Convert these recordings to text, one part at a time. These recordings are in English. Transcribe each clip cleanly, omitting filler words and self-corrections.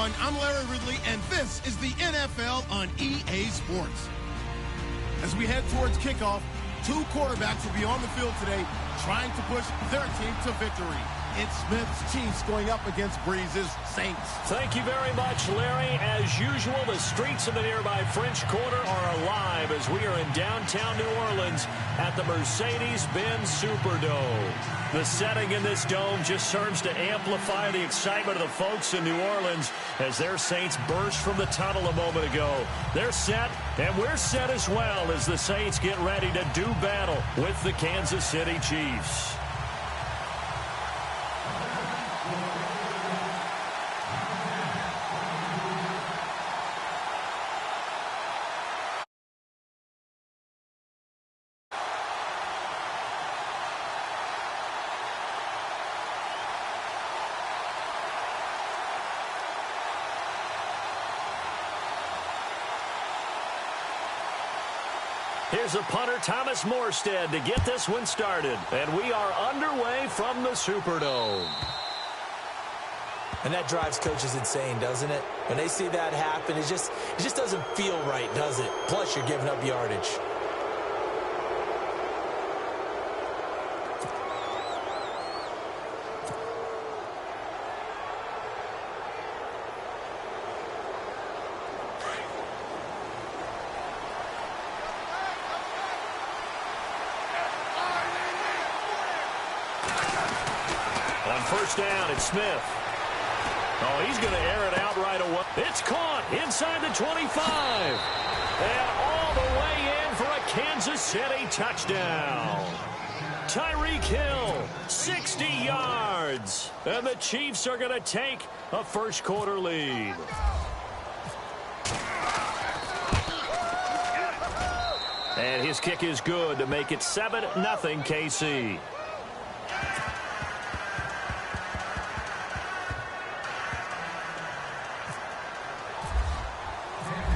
everyone. I'm Larry Ridley, and this is the NFL on EA Sports. As we head towards kickoff, two quarterbacks will be on the field today trying to push their team to victory. It's Smith's Chiefs going up against Breez's Saints. Thank you very much, Larry. As usual, the streets of the nearby French Quarter are alive as we are in downtown New Orleans at the Mercedes-Benz Superdome. The setting in this dome just serves to amplify the excitement of the folks in New Orleans as their Saints burst from the tunnel a moment ago. They're set, and we're set as well as the Saints get ready to do battle with the Kansas City Chiefs. Here's a punter, Thomas Morstead, to get this one started. And we are underway from the Superdome. And that drives coaches insane, doesn't it? When they see that happen, it just doesn't feel right, does it? Plus, you're giving up yardage. First down, it's Smith. Oh, he's going to air it out right away. It's caught inside the 25. And all the way in for a Kansas City touchdown. Tyreek Hill, 60 yards. And the Chiefs are going to take a first quarter lead. And his kick is good to make it 7-0 KC.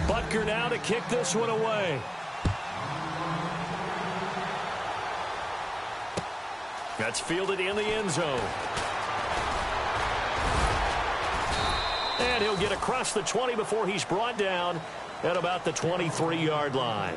Butker now to kick this one away. That's fielded in the end zone. And he'll get across the 20 before he's brought down at about the 23-yard line.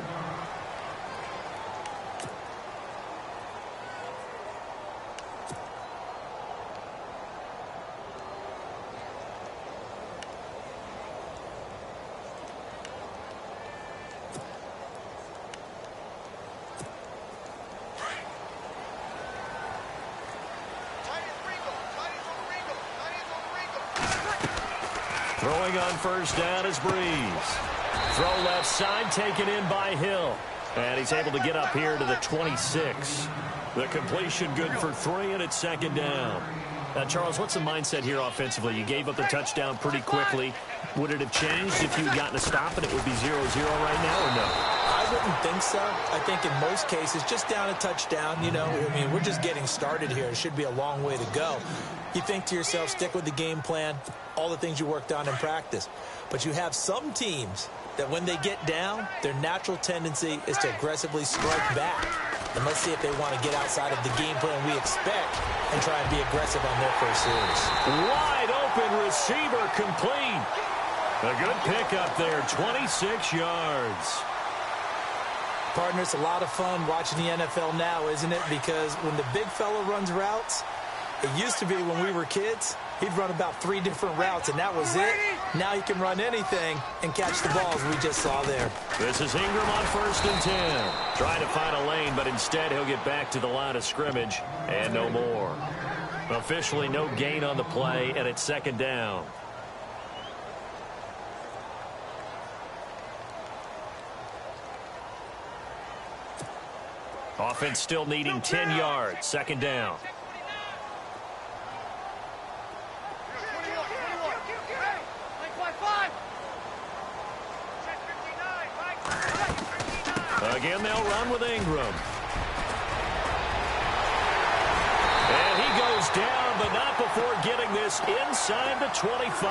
Throwing on first down is Breeze. Throw left side taken in by Hill. And he's able to get up here to the 26. The completion good for 3, and it's second down. Now, Charles, what's the mindset here offensively? You gave up the touchdown pretty quickly. Would it have changed if you had gotten a stop and it would be 0-0 right now, or no? I wouldn't think so. I think in most cases, just down a touchdown, you know, I mean, we're just getting started here. It should be a long way to go. You think to yourself, stick with the game plan, all the things you worked on in practice. But you have some teams that when they get down, their natural tendency is to aggressively strike back. And let's see if they want to get outside of the game plan we expect and try and be aggressive on their first series. Wide open receiver complete. A good pickup there, 26 yards. Partner, it's a lot of fun watching the NFL now, isn't it? Because when the big fella runs routes, it used to be when we were kids, he'd run about 3 different routes, and that was it. Now he can run anything and catch the balls we just saw there. This is Ingram on 1st and 10. Trying to find a lane, but instead he'll get back to the line of scrimmage and no more. Officially no gain on the play, and it's second down. Offense still needing 10 yards. Second down. Again, they'll run with Ingram. And he goes down, but not before getting this inside the 25.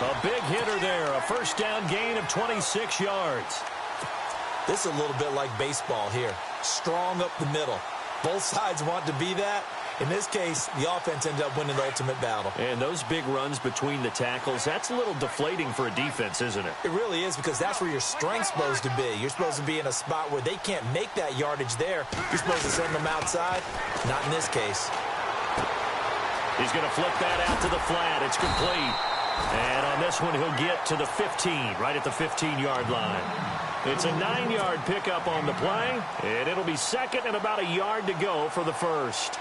A big hitter there. A first down gain of 26 yards. This is a little bit like baseball here. Strong up the middle. Both sides want to be that, In this case, the offense ended up winning the ultimate battle. And those big runs between the tackles, that's a little deflating for a defense, isn't it? It really is, because that's where your strength's supposed to be. You're supposed to be in a spot where they can't make that yardage there. You're supposed to send them outside. Not in this case. He's going to flip that out to the flat. It's complete. And on this one, he'll get to the 15, right at the 15-yard line. It's a 9-yard pickup on the play, and it'll be second and about a yard to go for the first.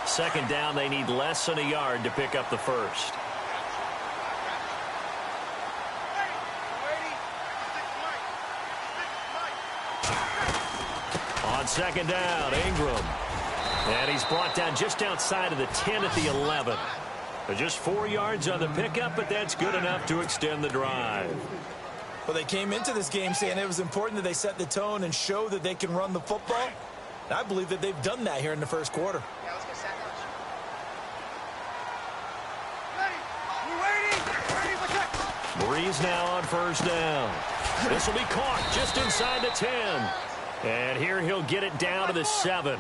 Second down, they need less than a yard to pick up the first. On second down, Ingram. And he's brought down just outside of the 10 at the 11. Just 4 yards on the pickup, but that's good enough to extend the drive. Well, they came into this game saying it was important that they set the tone and show that they can run the football. And I believe that they've done that here in the first quarter. Breeze now on first down. This will be caught just inside the 10. And here he'll get it down to the 7.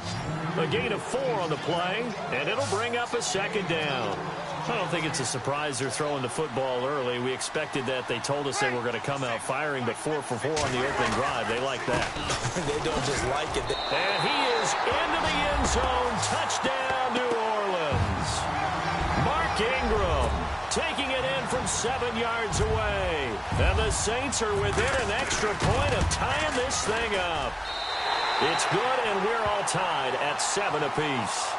A gain of 4 on the play, and it'll bring up a second down. I don't think it's a surprise they're throwing the football early. We expected that. They told us they were going to come out firing, but 4 for 4 on the opening drive. They like that. They don't just like it. And he is into the end zone. Touchdown, New Orleans. Mark Ingram taking it in from 7 yards away. And the Saints are within an extra point of tying this thing up. It's good, and we're all tied at 7 apiece.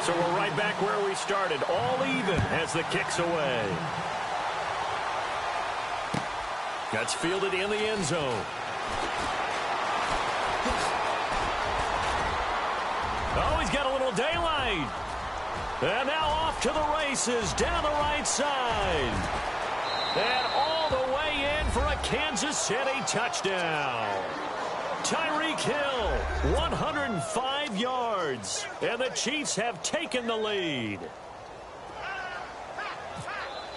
So we're right back where we started, all even as the kick's away. That's fielded in the end zone. Oh, he's got a little daylight. And now off to the races down the right side. And all the way in for a Kansas City touchdown. Tyreek Hill, 105 yards, and the Chiefs have taken the lead.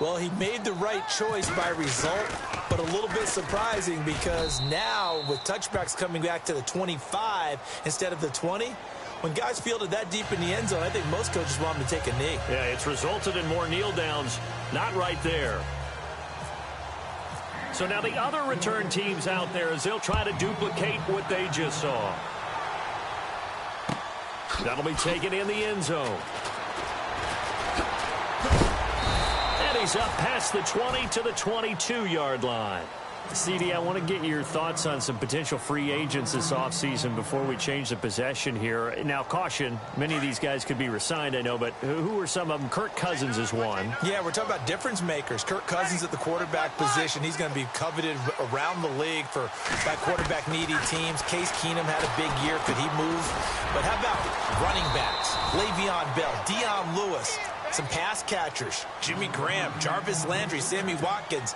Well, he made the right choice by result, but a little bit surprising because now with touchbacks coming back to the 25 instead of the 20, when guys fielded that deep in the end zone, I think most coaches want them to take a knee. Yeah, it's resulted in more kneel downs, not right there. So now the other return teams out there as they'll try to duplicate what they just saw. That'll be taken in the end zone. And he's up past the 20 to the 22-yard line. CD, I want to get your thoughts on some potential free agents this offseason before we change the possession here. Now, caution, many of these guys could be re-signed, I know, but who are some of them? Kirk Cousins is one. Yeah, we're talking about difference makers. Kirk Cousins at the quarterback position. He's going to be coveted around the league by quarterback-needy teams. Case Keenum had a big year. Could he move? But how about running backs? Le'Veon Bell, Dion Lewis, some pass catchers, Jimmy Graham, Jarvis Landry, Sammy Watkins.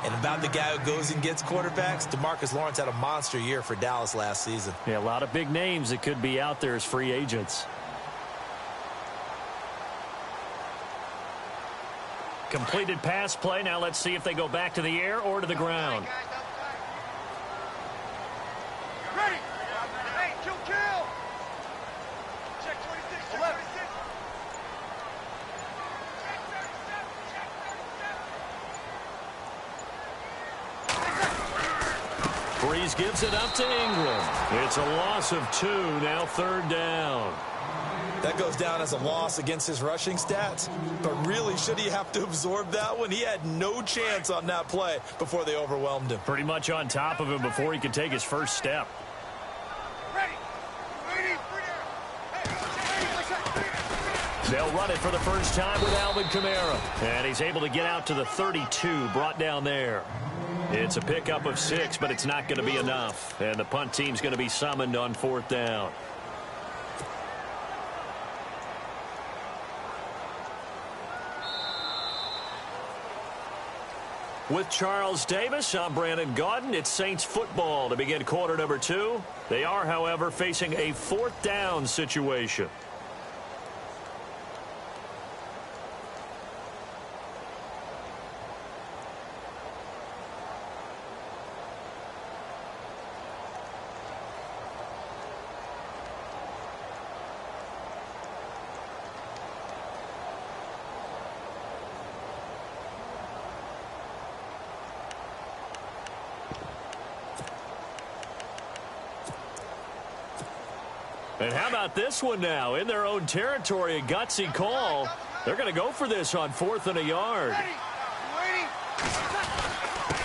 And about the guy who goes and gets quarterbacks, DeMarcus Lawrence had a monster year for Dallas last season. Yeah, a lot of big names that could be out there as free agents. Completed pass play. Now let's see if they go back to the air or to the ground. Ready? Hey, kill. Check 26, 11. Breeze gives it up to Ingram. It's a loss of 2, now third down. That goes down as a loss against his rushing stats. But really, should he have to absorb that one? He had no chance on that play before they overwhelmed him. Pretty much on top of him before he could take his first step. They'll run it for the first time with Alvin Kamara. And he's able to get out to the 32, brought down there. It's a pickup of 6, but it's not going to be enough. And the punt team's going to be summoned on 4th down. With Charles Davis, I'm Brandon Gaudin. It's Saints football to begin quarter number 2. They are, however, facing a 4th down situation. And how about this one now? In their own territory, a gutsy call. They're going to go for this on 4th and a yard.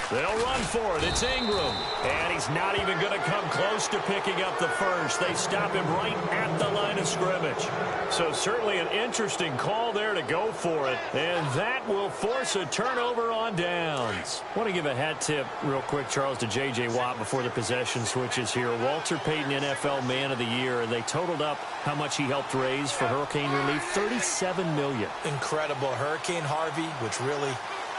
They'll run for it. It's Ingram. And he's not even going to come close to picking up the first. They stop him right at the line of scrimmage. So certainly an interesting call there to go for it. And that will force a turnover on downs. I want to give a hat tip real quick, Charles, to J.J. Watt before the possession switches here. Walter Payton, NFL Man of the Year. And they totaled up how much he helped raise for hurricane relief. $37 million. Incredible. Hurricane Harvey, which really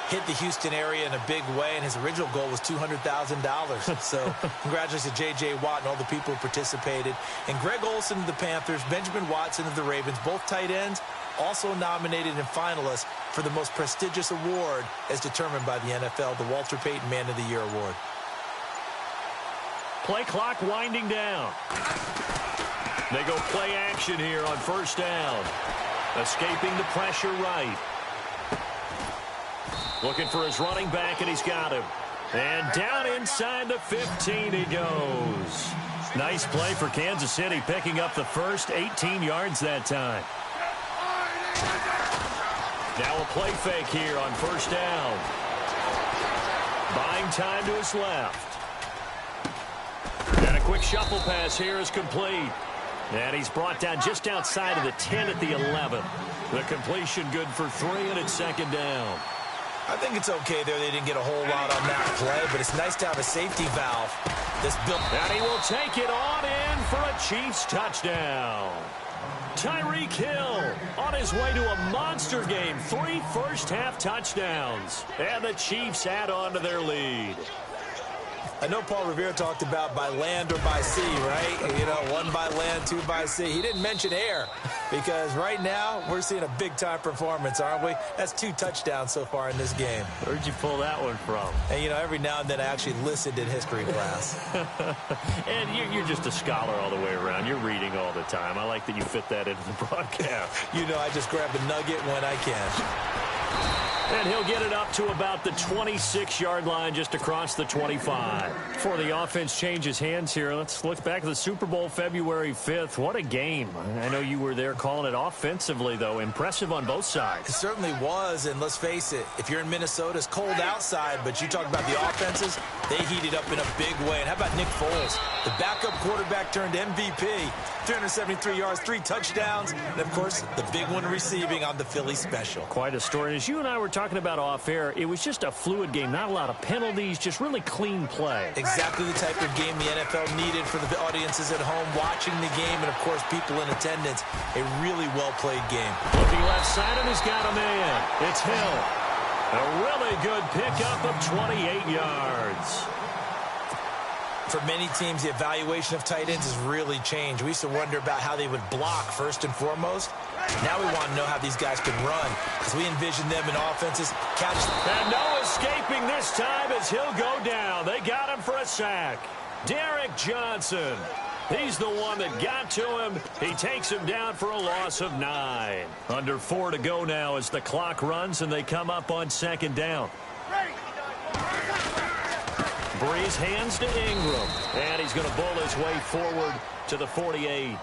hit the Houston area in a big way, and his original goal was $200,000. So congratulations to J.J. Watt and all the people who participated. And Greg Olsen of the Panthers, Benjamin Watson of the Ravens, both tight ends, also nominated and finalists for the most prestigious award as determined by the NFL, the Walter Payton Man of the Year Award. Play clock winding down. They go play action here on 1st down. Escaping the pressure right. Looking for his running back, and he's got him. And down inside the 15 he goes. Nice play for Kansas City, picking up the first, 18 yards that time. Now a play fake here on 1st down. Buying time to his left. And a quick shuffle pass here is complete. And he's brought down just outside of the 10 at the 11. The completion good for 3, and it's 2nd down. I think it's okay there. They didn't get a whole lot on that play, but it's nice to have a safety valve that's built. And he will take it on in for a Chiefs touchdown. Tyreek Hill on his way to a monster game. 3 first-half touchdowns. And the Chiefs add on to their lead. I know Paul Revere talked about by land or by sea, right? You know, 1 by land, 2 by sea. He didn't mention air because right now we're seeing a big-time performance, aren't we? That's 2 touchdowns so far in this game. Where'd you pull that one from? And, you know, every now and then I actually listened in history class. And you're just a scholar all the way around. You're reading all the time. I like that you fit that into the broadcast. You know, I just grab the nugget when I can. And he'll get it up to about the 26-yard line, just across the 25. Before the offense changes hands here, let's look back at the Super Bowl February 5th. What a game. I know you were there calling it offensively, though. Impressive on both sides. It certainly was, and let's face it, if you're in Minnesota, it's cold outside, but you talk about the offenses, they heated up in a big way. And how about Nick Foles? The backup quarterback turned MVP. 373 yards, 3 touchdowns, and, of course, the big one receiving on the Philly special. Quite a story. As you and I were talking about off air, it was just a fluid game. Not a lot of penalties, just really clean play. Exactly the type of game the NFL needed for the audiences at home watching the game and, of course, people in attendance. A really well-played game. Looking left side, and he's got a man. It's Hill. A really good pickup of 28 yards. For many teams, the evaluation of tight ends has really changed. We used to wonder about how they would block first and foremost. Now we want to know how these guys can run because we envision them in offenses. And no escaping this time as he'll go down. They got him for a sack. Derek Johnson. He's the one that got to him. He takes him down for a loss of 9. Under 4 to go now as the clock runs and they come up on 2nd down. Breeze hands to Ingram, and he's going to bowl his way forward to the 48.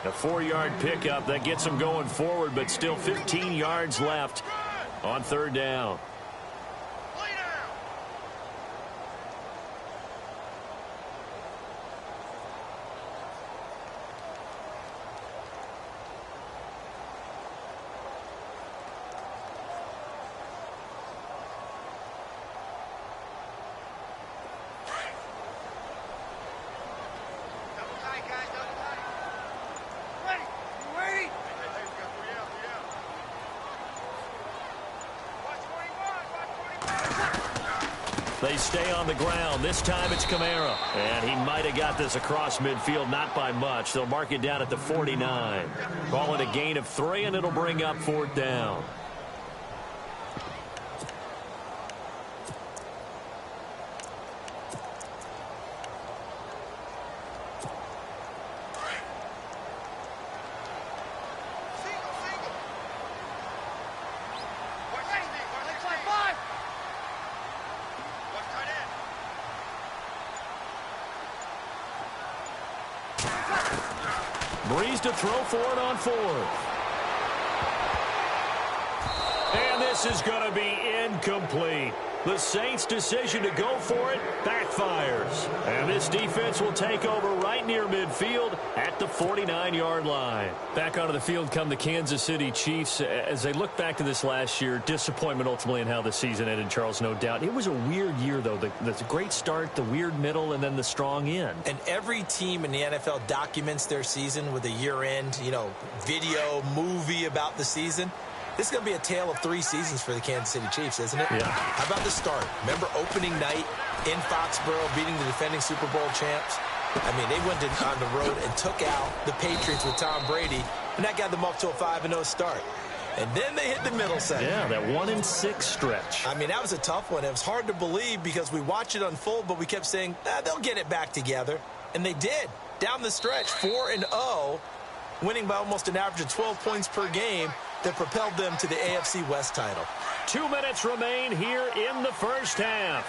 A 4-yard pickup that gets him going forward, but still 15 yards left on 3rd down. They stay on the ground. This time it's Kamara. And he might have got this across midfield, not by much. They'll mark it down at the 49. Call it a gain of 3, and it'll bring up 4th down. Breeze to throw for it on 4th. And this is going to be incomplete. The Saints' decision to go for it backfires. And this defense will take over right near midfield at the 49-yard line. Back onto the field come the Kansas City Chiefs. As they look back to this last year, disappointment ultimately in how the season ended, Charles, no doubt. It was a weird year, though. The great start, the weird middle, and then the strong end. And every team in the NFL documents their season with a year-end, video, movie about the season. This is going to be a tale of 3 seasons for the Kansas City Chiefs, isn't it? Yeah. How about the start? Remember opening night in Foxborough, beating the defending Super Bowl champs? I mean, they went on the road and took out the Patriots with Tom Brady, and that got them up to a 5-0 start. And then they hit the middle segment. Yeah, that 1-6 stretch. I mean, that was a tough one. It was hard to believe because we watched it unfold, but we kept saying, they'll get it back together. And they did. Down the stretch, 4-0, winning by almost an average of 12 points per game. That propelled them to the AFC West title. 2 minutes remain here in the first half.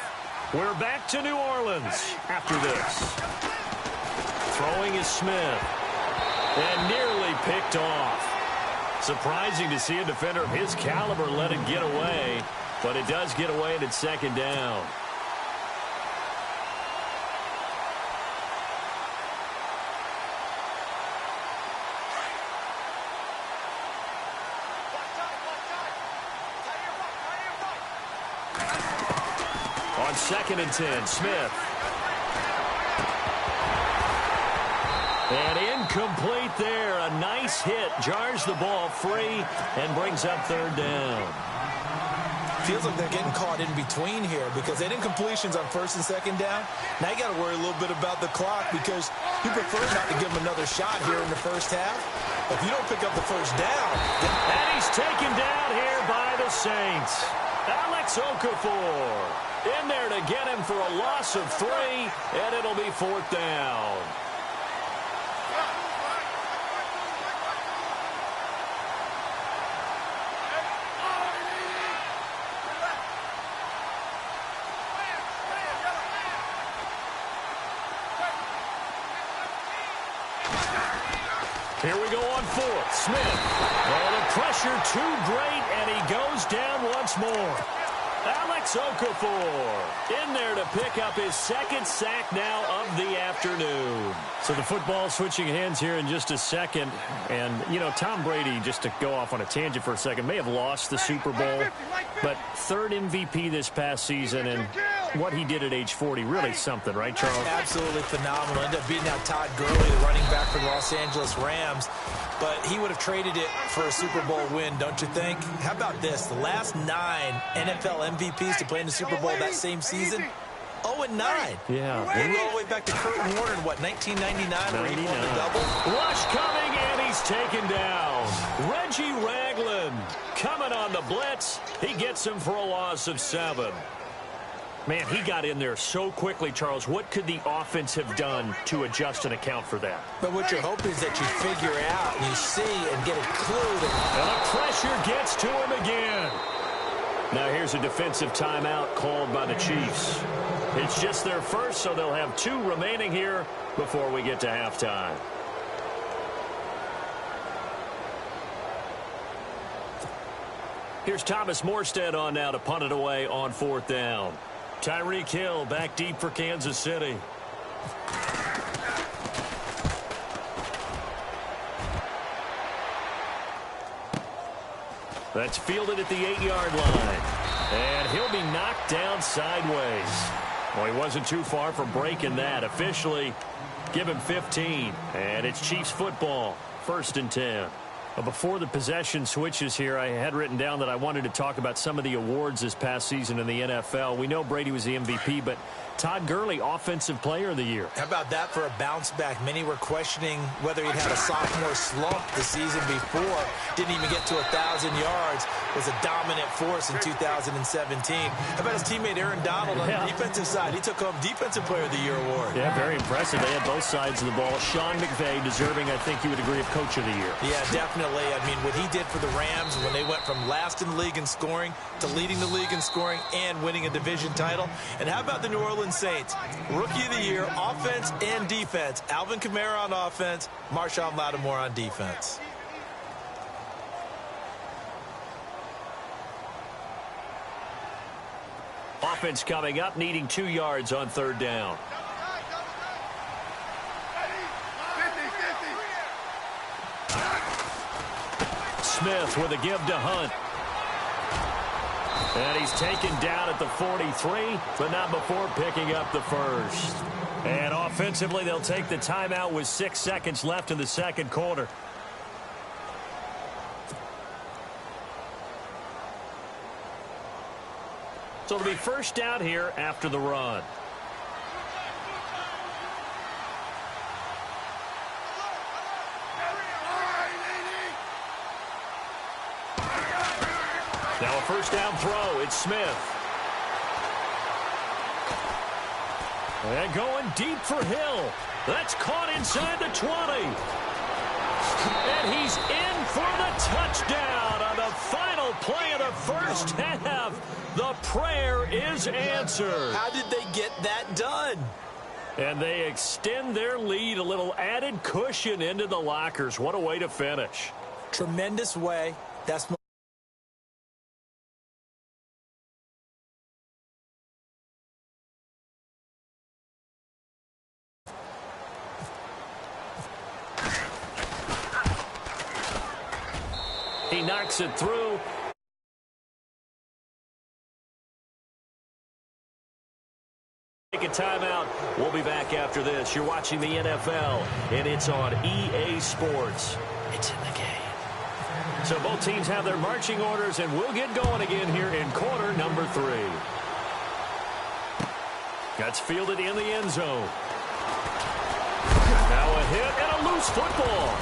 We're back to New Orleans after this. Throwing is Smith. And nearly picked off. Surprising to see a defender of his caliber let it get away. But it does get away, and it's 2nd down. On 2nd and 10, Smith. And incomplete there. A nice hit. Jars the ball free and brings up 3rd down. Feels like they're getting caught in between here because they didn't completions on 1st and 2nd down. Now you got to worry a little bit about the clock because you prefer not to give them another shot here in the first half. If you don't pick up the 1st down. And he's taken down here by the Saints. Alex Okafor in there to get him for a loss of 3, and it'll be 4th down. Here we go on 4th. Smith. Oh, the pressure too great, and he goes down once more. Alex Okafor in there to pick up his 2nd sack now of the afternoon. So the football switching hands here in just a second. And, Tom Brady, just to go off on a tangent for a second, may have lost the Super Bowl, but 3rd MVP this past season, and what he did at age 40, really something, right, Charles? Absolutely phenomenal. Ended up beating out Todd Gurley, the running back for the Los Angeles Rams. But he would have traded it for a Super Bowl win, don't you think? How about this? The last 9 NFL MVPs to play in the Super Bowl that same season, 0-9. Yeah. We go all the way back to Kurt Warner in, 1999, where he won the double? Rush coming, and he's taken down. Reggie Ragland coming on the blitz. He gets him for a loss of 7. Man, he got in there so quickly, Charles. What could the offense have done to adjust and account for that? But what you're hoping is that you figure out and you see and get a clue. And the pressure gets to him again. Now here's a defensive timeout called by the Chiefs. It's just their first, so they'll have 2 remaining here before we get to halftime. Here's Thomas Morstead on now to punt it away on 4th down. Tyreek Hill back deep for Kansas City. That's fielded at the 8-yard line. And he'll be knocked down sideways. Well, he wasn't too far from breaking that. Officially, give him 15. And it's Chiefs football, 1st and 10. Before the possession switches here, I had written down that I wanted to talk about some of the awards this past season in the NFL. We know Brady was the MVP, but Todd Gurley, Offensive Player of the Year. How about that for a bounce back? Many were questioning whether he'd had a sophomore slump the season before. Didn't even get to 1,000 yards. Was a dominant force in 2017. How about his teammate Aaron Donald on the defensive side? He took home Defensive Player of the Year award. Yeah, very impressive. They had both sides of the ball. Sean McVay deserving, I think you would agree, of Coach of the Year. Yeah, definitely. definitely. I mean, what he did for the Rams when they went from last in the league in scoring to leading the league in scoring and winning a division title. And how about the New Orleans Saints? Rookie of the year, offense and defense. Alvin Kamara on offense, Marshawn Lattimore on defense. Offense coming up, needing 2 yards on third down. Smith with a give to Hunt. And he's taken down at the 43, but not before picking up the first. And offensively, they'll take the timeout with 6 seconds left in the second quarter. So it'll be first down here after the run. Now a first down throw. It's Smith. And going deep for Hill. That's caught inside the 20. And he's in for the touchdown on the final play of the first half. The prayer is answered. How did they get that done? And they extend their lead, a little added cushion into the lockers. What a way to finish. Tremendous way. That's he knocks it through. Take a timeout. We'll be back after this. You're watching the NFL, and it's on EA Sports. It's in the game. So both teams have their marching orders, and we'll get going again here in quarter number 3. That's fielded in the end zone. Now a hit and a loose football.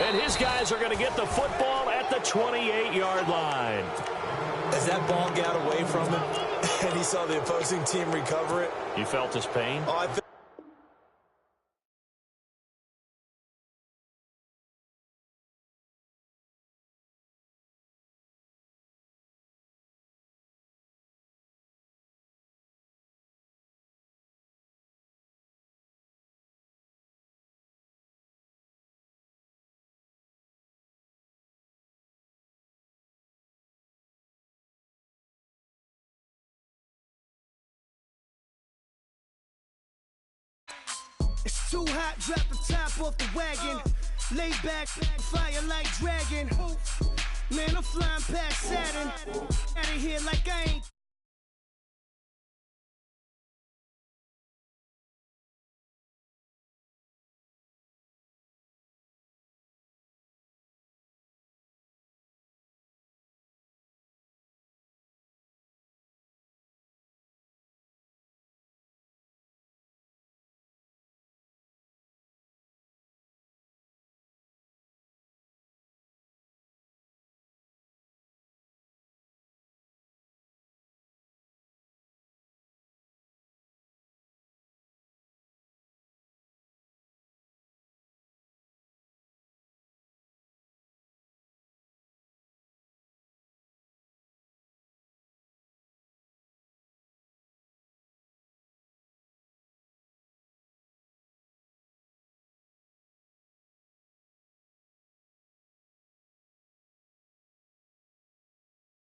And his guys are going to get the football at the 28-yard line. As that ball got away from him, and he saw the opposing team recover it. You felt his pain? Oh, It's too hot, drop the top off the wagon. Lay back, fire like dragon. Man, I'm flying past Saturn. Out of here like I ain't